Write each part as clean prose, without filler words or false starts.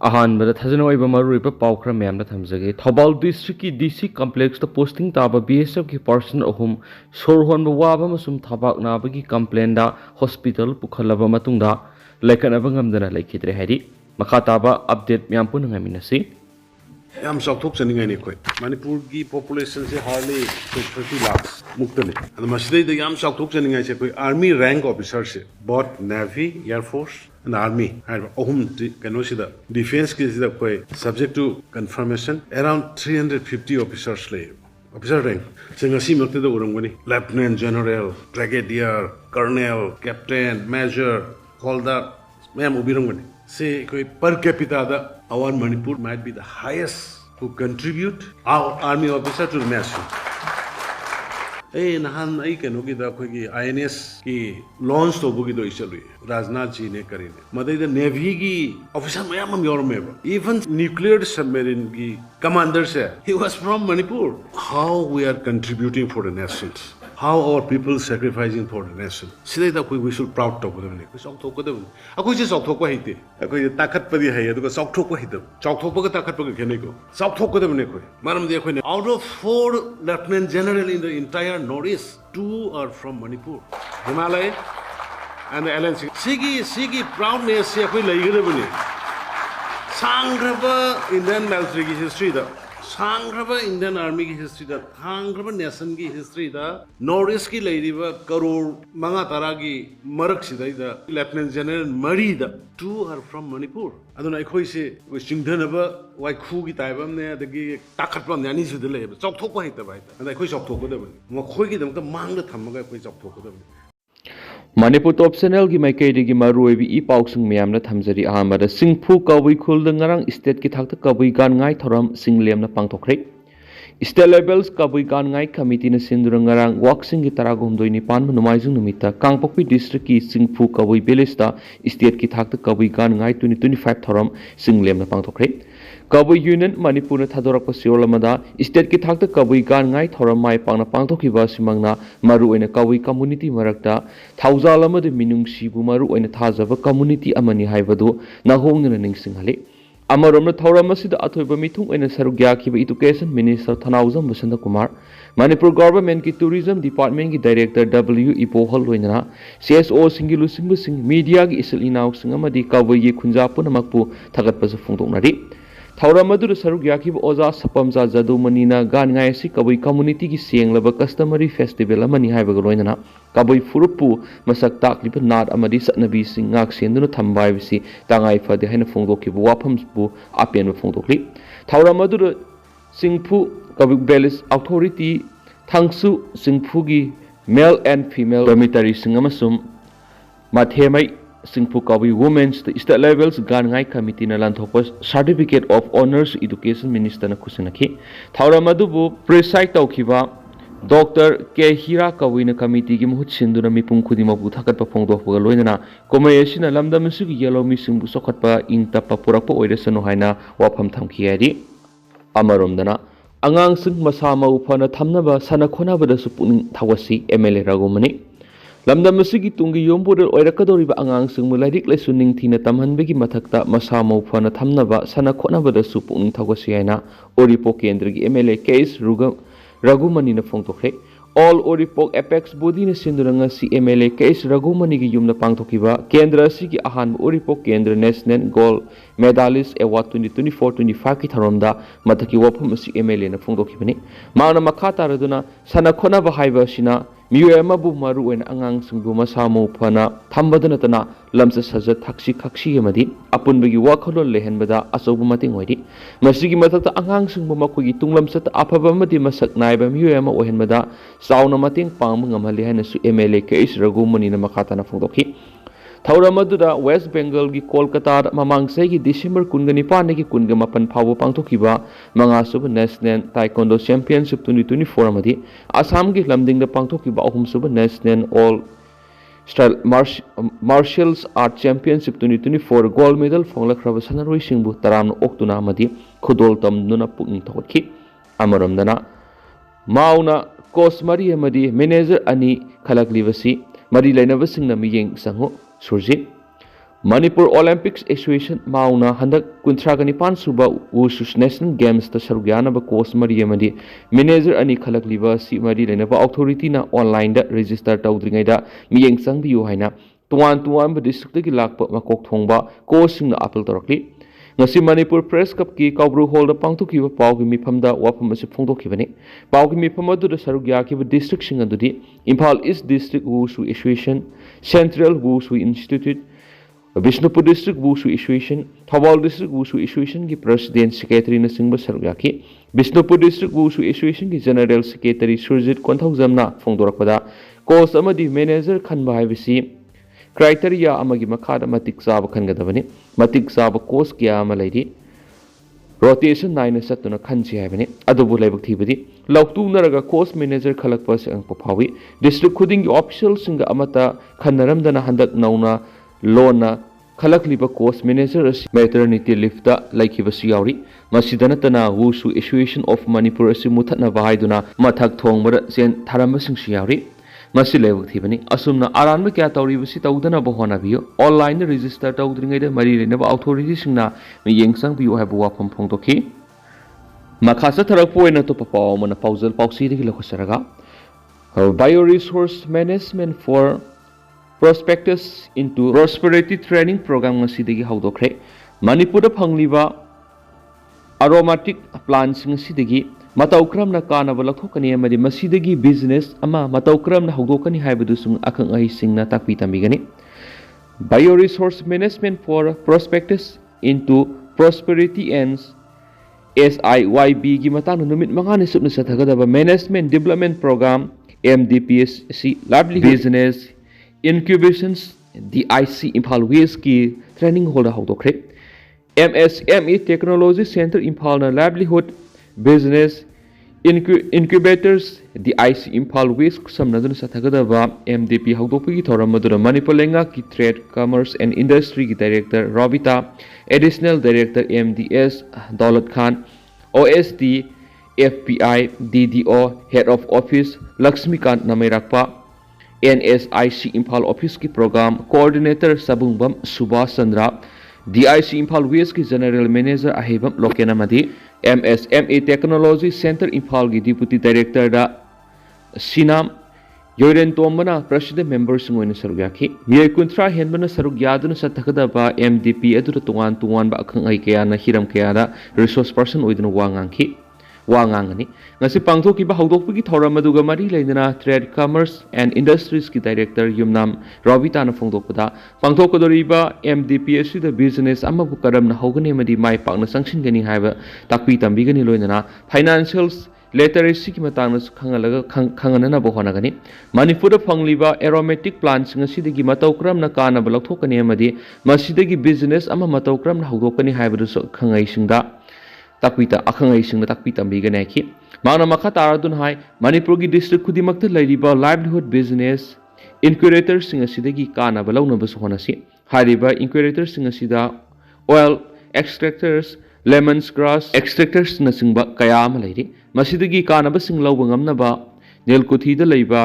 अहानबद थजनोइब मरुइब पाउखर ma'am थमजगे Thoubal district की DC complex the posting ताब BSF की पर्सनल अहुम सोरहोन वाब मसुम थबाक नाबगी कंप्लेन दा हॉस्पिटल पुखलब मतुंगदा लेकनब ngamdana लेखिद्रे हैरी मखा ताब अपडेट मैम पुन ngamminasi हम चौथोक चनिंगाइने कोई मणिपुर की पॉपुलेशन से हार्डली 30 लाख मुक्तने and मसले द हम चौथोक चनिंगाइ से कोई आर्मी रैंक ऑफिसर से both navy air force and army ohum kanosida defense ki sida koi subject to confirmation around 350 officers le officer rank singasi makte da urangani lieutenant general brigadier colonel captain major holder ma'am ubirangani say koi per capita da our Manipur might be the highest who contribute our army officer to the nation. नहान कहोगी INS की launch तौबगी इचलुई राजनाथ जी ने करीने मदद navy की officer ma'am यौरमेब इवन न्यूक्लियर सबमरीन की कमांडर से he was from Manipur how we are contributing for the nations how our people sacrificing for the nation sidai we should proud to kodabni ko sok thok kodabni akoi je sok thok ko haite akoi takat padi hai aduga sok thok ko haite sok thok ko takat ko khenai ko sok thok kodabni ko maram de khoi out of 4 lieutenant general in the entire northeast 2 are from Manipur Himalaya and the LNC sigi proudness se akoi laigadabni sangraba Indian military ki history da सांग्रबा Indian army की history दा सांग्रबा nation की history दा north east की लेरिबा करोड़ मंगा तारा की मरक सिदा दा लेफ्टिनेंट जनरल मरी दा 2 आर फ्रॉम मणिपुर अदुना अखोई से सिंगधनबा वाइखु की ताइबम ने अदगी ताखतबम ने अनि सुद लेब चौथोक हाइता बाइ अदा अखोई चौथोक दबन मखोई की दमक मांग द थमगा अखोई चौथोक दबन Manipur Top Channel की माइकैदगी मरुइबी ई पाउसुंग मैमना थमजरी अहामदा सिंगफु कबुई खुलद ngarang स्टेट की थाकत कबुई गानगाई थोरम सिंगलेमना पांगथोखरे स्टेट लेवल्स कबुई गानगाई कमिटी न सिंदुर ngarang वाक्सिंग की तरागुमदोई निपान नुमाइजुंग नुमिता कांगपोकपी डिस्ट्रिक्ट की सिंगफु कबुई विलेज ता स्टेट की थाकत कबुई गानगाई 2025 थोरम सिंगलेमना पांगथोखरे कबुई यूनियन मणिपुर ने थादोरक सियोलमदा स्टेट की थाकत कबुई गानगाई theorem my पांगना पांगथोखिबा सिमंगना Maru ओइना कबुई community मरकता थाउजाल अमद मिनुंगसिबु Maru ओइना थाजब community अमनि हाइबदु नाहोंगना निंगसिंगले अमरोम थौरम असिदा अथोइबा मिथुंग ओइना सरुक याखिबा education minister थनाउजम Basant Kumar Manipur government की टूरिज्म डिपार्टमेंट की डायरेक्टर W इपोहल लोइना CSO सिंगी लुसिंग सिंग मीडिया की इसल इनाउ सिंग अमदि कबुई की खुंजा पुनमकपु थगतपस फोंदोकनारि थौरम अदुर सरुक याखिब ओजा सपमजा जदुमनीना गानगायसी कबुई कम्युनिटी की सेंगलब कस्टमरी फेस्टिवल अमनि हाइबग लोइना कबुई फुरुपु मसक ताकलिब नाद अमदि सतनबी सिंगाक सेंदुन थंबाइबसी तांगाई फदे हैन फोंदोकिब वाफमसबु आपेन फोंदोकलि थौरम अदुर सिंगफु कबुई बेलिस अथॉरिटी थांगसु सिंगफु की मेल एंड फीमेल डॉर्मिटरी सिंगमसुम माथेमै सिंगफु Kabui women's the state levels Gaan Ngai committee न लांथोप certificate of honours education minister न खुसनखि थौरम अदुबु प्रिसाइड तौखिबा डॉक्टर के हीरा कबुई न कमिटी की मुहुत सिंदुन मिपुंग खुदिमबु थकत फोंदोपग लोइना कोमयसिना लमदम सुगी येलो मिसिंगबु सोखतपा इंगतप पुरप ओइरसनो हाइना वाफम थमखियारि अमरोमदना अंगांग सिंग मसा मउ फना थमनबा सना खोनाबदसु पुनिंग थवसी MLA रघुमनी लमदम की तुंगी योमपुर ओइरकदोरिबा अंगांग सिंग लाइरिक लाइसु निंगथिना तमहनबेगी मथक्ता मसा मउ फना थमनबा सना खोनाबदसु पुनिंग थवसी हाइना ओरिपो केंद्र की MLA केस रघुमनी न फोंदोखरे ऑल ओरिपोक एपेक्स बॉडी ने सिंदुरंगा सी MLA केस रघुमनी की युमना पांगथोखिबा केंद्र असि की अहान ओरिपोक केंद्र नेशनल गोल्ड मेडालिस्ट अवार्ड 2024-25 की थरोमदा मथकी वफम असि MLA न फोंदोखिबनी माना मखा तारदुना सना खोनाबा हाइबासिना मियोएमाबु मरु ओइना अंगांग सिंगबु मसा मउ फना थंबदनतना लमस सजत थाक्सी खक्सी अमदि अपुनबगी वाखलोल लेहनबदा अचौबु मतिंग ओइदि मसिगी मथक्ता अंगांग सिंगबु मखोगी तुंगलमसत अफबा अमदि मसक नायबा मियोएमा ओहनबदा चाउना मतिंग पांगबु ngamhali hainasu MLA case Raghumani न मखाताना फोंदोखि थौरम अदुदा वेस्ट बेंगल की कोलकाता ममांगसे की दिसंबर 19 की 19 फाव पांगथोखिबा मंगासुब नेशनल ताइकोंडो चैंपियनशिप 2024 अमदि आसाम की लमदिंग द पांगथोखिबा अहुमसुब national all style martial art championship 2024 gold medal फोंगलखरब सनरोई सिंगबु तराम ओक्तुना अमदि खुदोल तमनुना पुनिंग थोखि अमरमदना माउना कोच मरी अमदि मैनेजर अनि खलकलिबसी मरी लेनबसिंगना मियेंग संगो Surjit Manipur Olympics Association mauna handak kuntraga nipan suba wushu National Games ta sarugana ba course mari amadi manager ani khalak liba si mari lena ba authority na online da register tawdringai da miyeng sang biu haina tuan ba district gi lakpa makok thongba course na appeal torakli ngasi Manipur Press Cup ki Kaubru Hall da pangthukiba pau gi mifamda wafam ase phongdokhibani pau gi mifam adu da sarugya ki ba district sing adudi Imphal East District Wushu Association Central Wushu Institute Bishnupur District Wushu Association, Thoubal District Wushu Association की President Secretary न सिंह बसरुया की Bishnupur District Wushu Association की General Secretary Surjit Konthaujamna फोंदोरकपदा course अमदी manager खनबा हाइबसी criteria अमगी मखादा मतिक चाब खनगदबनी मतिक चाब कोर्स किया अम लैरी रोटेशन नाइन सत्तुना खनसी हाइबनी अदुबु लैबक थीबदी लौतुनरगा कोर्स मैनेजर खलकपा से अंक फावी डिस्ट्रिक्ट खुदिंग ऑफिशियल सिंग अमता खनरमदना हंदक नौना लोना खलकलिबा कोर्स मैनेजर मैटरनिटी लीव दा लाइखिबसु यावरी मसिदनतना वुसु एसोसिएशन ऑफ मणिपुर असि मुथना बाहाइदुना मथक थोंगबर सेन थारमबसिंगसु यावरी मसि लेवक थीबनी असुमना आरानबा क्या तौरिबसि तौदना बहोना बियो ऑनलाइन रजिस्टर तौद्रिङैदा मरि लेनबा अथॉरिटी सिंगना येंगसंग बियो हाबु वाफम फोंदोखि मखासा थरकपो ओइना तो पपाव मन पाउजल पाउसिदि लखसरगा bioresource management for Prospectus into Prosperity Training Program ngasidi gi hawdokre Manipur da phangliba aromatic plants ngasidi matawkram na kana balakthokani amadi masidagi business ama matawkram na hawdokani haibadu sung akhang ahi singna takpi tambigani Bioresource Management for Prospectus into Prosperity ends SIYB gi matang numit mangani subna sathagadaba Management Development Program MDPSC Lively Business Incubations DIC Imphal West की training hold हौदोखरे MSME Technology Center Imphal na Livelihood Business Incubators DIC Imphal West samnaduna sathagadaba MDP hौदोपगी थोरम मदुरा मणिपुर लेंगा की Trade Commerce and Industry की director Robita Additional Director MDS Daulat Khan OSD FBI DDO Head of Office Lakshmikant Namerakpa NSIC Imphal Office की program coordinator Sabungbam Subhash Chandra DIC Imphal West की general manager Ahebam लोकेनमदी MSME technology center Imphal की deputy director दा सिनाम योरेन तोमबना president member सिंग सरुयाखी ये कुंथ्रा हेनबना सरुयादुन सथकदबा MDP Adoor तुवान तुवान बा अखंग आई कयाना हिरम कयादा रिसोर्स पर्सन ओइदन वांगांखी वांगांगनी ngasi pangthoki ba hawdokpagi thoram aduga mari leina Trade Commerce and Industries ki director yumnam Robita na phongdokpada pangthokodoriba MDPSC the business amabu karamna hogani madi mai pakna sangsingani haiba takpi tambigani loina financials literacy ki matangna khangalaga khangana ba honagani Manipur da phangliba aromatic plants ngasi dagi matawkram na kana ba lathokani amadi masidagi business ama matawkram na hawdokani haiba du khangai singda takpita akhangai singna takpita bigane ki माना मखा तारादुन हाई मणिपुर की district खुदिमक्ता लैरिबा livelihood business incubator सिंग असिदगी कानाबा लौनबसु होनसी हारिबा इनक्यूरेटर सिंग असिदा oil extractors lemons grass extractors न सिंगबा कयाम लैरि मसिदगी कानाबा सिंग लौबा ngamnaba नेलकुथीदा लैबा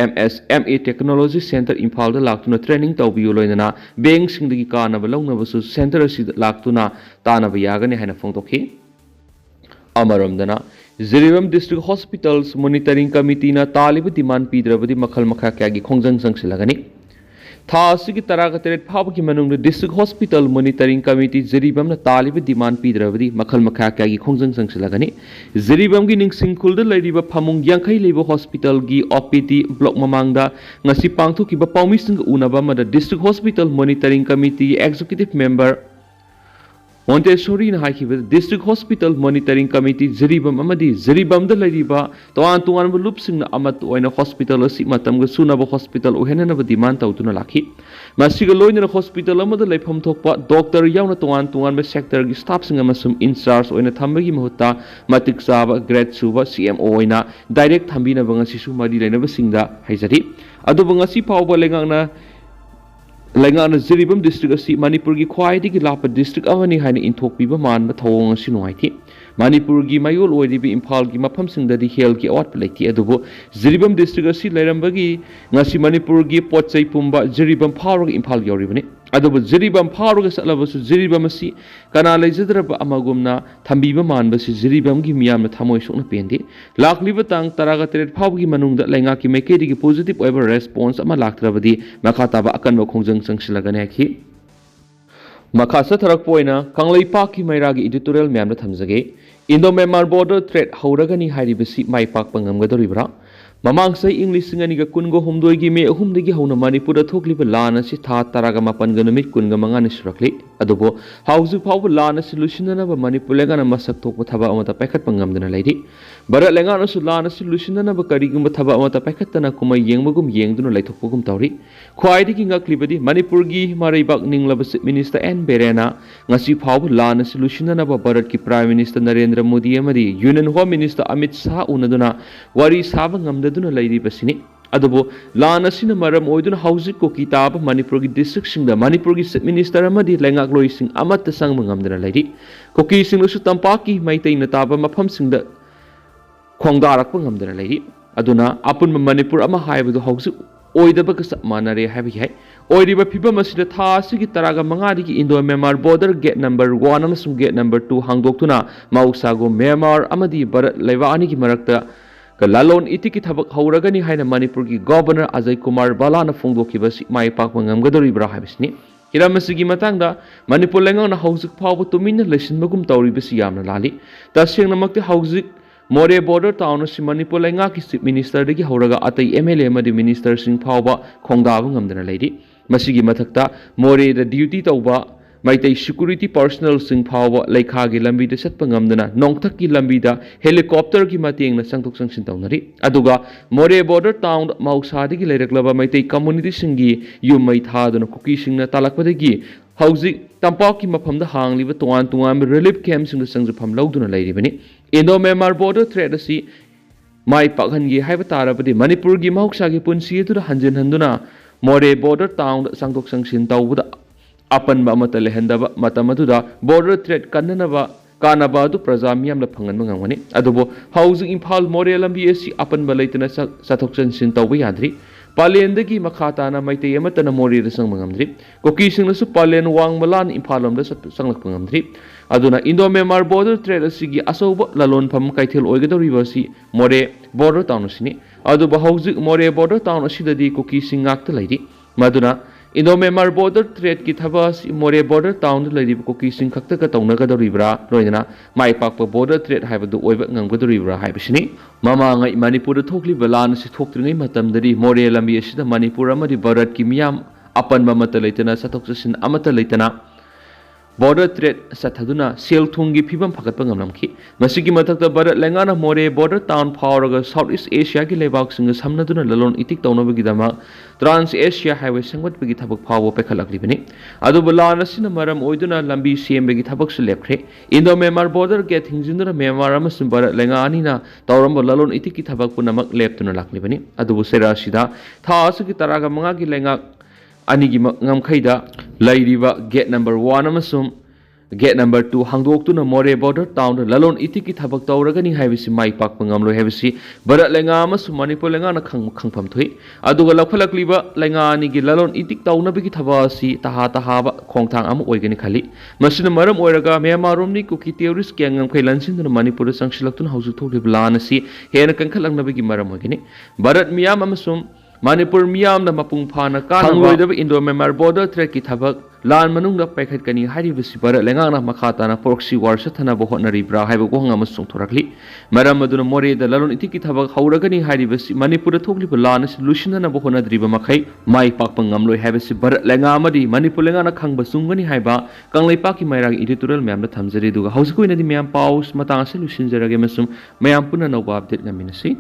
MSME Technology Center Imphal da laktuna training tawbiyu loinana bank singdagi kaanaba launabsu center asida laktuna tanaba yagani haina phongtokhi Amaramdana Ziribam District Hospitals Monitoring Committee na talib demand pidrabadi makhal makha kyagi khongjang sangsilagani Thasigi taraga teret phab ki manung District Hospital Monitoring Committee Ziribam na talib demand pidrabadi makhal makha kyagi khongjang sangsilagani Ziribam gi ningsing khulda laidiba phamung yangkhai leiba hospital gi OPD block mamangda ngasi pangthu ki ba paumi sing unaba ma District Hospital Monitoring Committee Executive Member Montessori na hakiba District Hospital Monitoring Committee Ziribam amadi Ziribam da lariba tuan lup sing na amat oina hospital asi matamga sunaba hospital uhenana ba demand tawtuna lakhi masiga loina hospital amada laifam thokpa doctor yauna tuan ba sector gi staff sing amasum in charge oina thambagi mahutta matik saba grade suba CMO oina direct thambina banga sisu mari laina ba singda haijari adu banga si pawba lengangna Langana Ziribam district asi Manipur ki khwaidagi lapa district amani haina inthokpiba manba thawong asi nuaiti Manipurgi mayol oiribi Imphalgi mafamsingdadi helgi awatpa leiti adubu Jiribam district asi lairambagi ngasi Manipurgi potsai pumba Jiribam phawraga Imphal yauribani adubu Jiribam phawraga satlabasu Jiribam asi kana leijadraba amagumna thambiba manbasi Jiribamgi miyamna thamoi sokna pendi lakliba tang taraga teret phawgi manungda laingaki maikeidigi positive oiba response ama laktrabadi makhataba akanba khongjang sangsilagane akhi Makasa Tarakpoina, Kanglai Paki Mairagi editorial Mamda Tamzage, Indo Myanmar border threat Hauragani Haribasi Mai Pak Pangamgadoribra, Mamang say English Singaniga Kungo Humdoigi me Humdigi Hona Manipur Tokli Lana si Tha Taragama Panganamit Kungamangani Surakli, Adobo, House of Power Lana solution of Manipulagana Masak Tokotaba Amata Packet Pangamdana lady, but at Langana Sulana solution of a Karigum Taba Amata Packetana Kuma Yengmugum Yengdun Laitopugum Tauri, Quite King Clibadi, Manipurgi, Maribak Ninglabas Minister and Berena, Nasi Power Lana solution of a Baratki Prime Minister Narendra Modi Amadi, Union Home Minister Amit Sa Unaduna, Wari Savangam Duna Lady Basini, Adobo, Lana Sinamaram Oidun Housing Kokitab, Manipurgi district sing the Manipurgi Minister Amadi, Langak Loising Amat the Sangmangam lady, Koki sing Tampaki, Maite Nataba Mapam sing the Kongarakungam the lady, Aduna, Upon Manipur Amahai with the house, Oidabakas Manare Happy. Oiriba people must the Tasiki Taraga Mangadi Indo Myanmar border gate number 1 Amasum gate number 2 Hangdoktuna, Mausago, Myanmar, Amadi, Barat Levaniki Marakta. Lalon itiki thabak hauragani haina Manipurgi governor Ajay Kumar Balana Fongdokibasi Mai Pakmangam Gadoribra Habisni. Hiramasigi Matanga, Manipur Langan Housik Power to Min Lesson Magum Tauribisi Yamna Lali, Tasing Namakti Housik, More border town si Manipur Langaki Minister Digi Hauraga Atay MLA Madi Minister Sing Power Kongdavangam the lady, Masigi Matakta, More the duty Tauba. Maitei security personnel sing power Leikagi lambi de set pangamdana nongthaki lambi da helicopter ki mateng na sangtok sangsin tawnari aduga More border town mausadi ki leiraklaba maitei community singi yumai thaduna kuki singna talakpadagi hauji tampak ki mafamda hangliba tuan tuan relief camp sing sangjapam lauduna leiribani Indo Myanmar border threat asi mai pakhangi haiba tarabadi Manipur gi mausagi punsi tu hanjin handuna More border town sangtok sangsin tawuda Apan ba mata lehendaba matamatuda border threat kananaba kanaba du prajamiyam la phangan mangani adobo housing Imphal More lambi asi apan ba leitana sathoksan sin tawba yadri palendagi makhata na maitei amatana More da sang mangamdri koki singna su palen wang malan Imphal lam da sanglak pangamdri aduna Indo Myanmar border threat asigi asoba lalon pham kaithel oigadori si More border town asini adobo housing More border town asidadi koki singak ta leidi maduna Indo Myanmar border threat ki thabas More border town lady koki sing khakta ka tawna ga doribra loina mai pakpa border threat haibadu oiba ngangba doribra haibisini mama ngai Manipur thokli balan si thoktringai matam dari More lambi asida Manipur amadi Bharat ki miyam apan ba mata leitana sathoksin amata leitana border threat sathaduna sel thungi phibam phagatpa ngamlamki masigi mathakta Bharat Langana More border town phawraga Southeast Asia ki lebak sing samnaduna lalon itik tawnabagi dama Trans Asia Highway sangwatbagi thabak phawo pekhalaklibani adu balana sina maram oiduna lambi sembagi thabak se lepkhre Indo Myanmar border gate hingjinduna Myanmar amasum Bharat Langani na tawramba lalon itik ki thabak punamak leptuna laklibani adu sera sida tha asagi taraga manga ki lenga Anigi ngamkhaida lairiba gate number 1 amasum gate number 2 hangdoktuna More border town lalon itiki thabak tawragani haibisi mai pak pangamlo haibisi Bharat Lenga amasum Manipur Lenga na khangpham thui aduga lakhalakliba Lenga ani gi lalon itik tawna bigi thabasi taha ba khongthang am oigani khali masina maram oiraga Myanmar romni kuki terrorist kyangam khailansinduna Manipur sangsilaktun hausu thokli blana si hena kankalangna bigi maram oigani Bharat miyam amasum Manipur miyam na mapung phana kanwa Indo Myanmar border threat ki thabak lan manungda paikhat kani haribasi Bharat Lenga na makhata na proxy war sathana bo hotnari bra haiba ko hangam song thorakli maram aduna More da lalon itiki thabak hauragani haribasi Manipur thokli lan solution na bo honadriba makhai mai pakpang ngamloi haibasi Bharat Lenga amadi Manipur Lenga na khangba sungani haiba kanglai paki mairag editorial myam na thamjari duga hausikoi na di myam paus matang solution jarage masum myam puna no update ngaminasi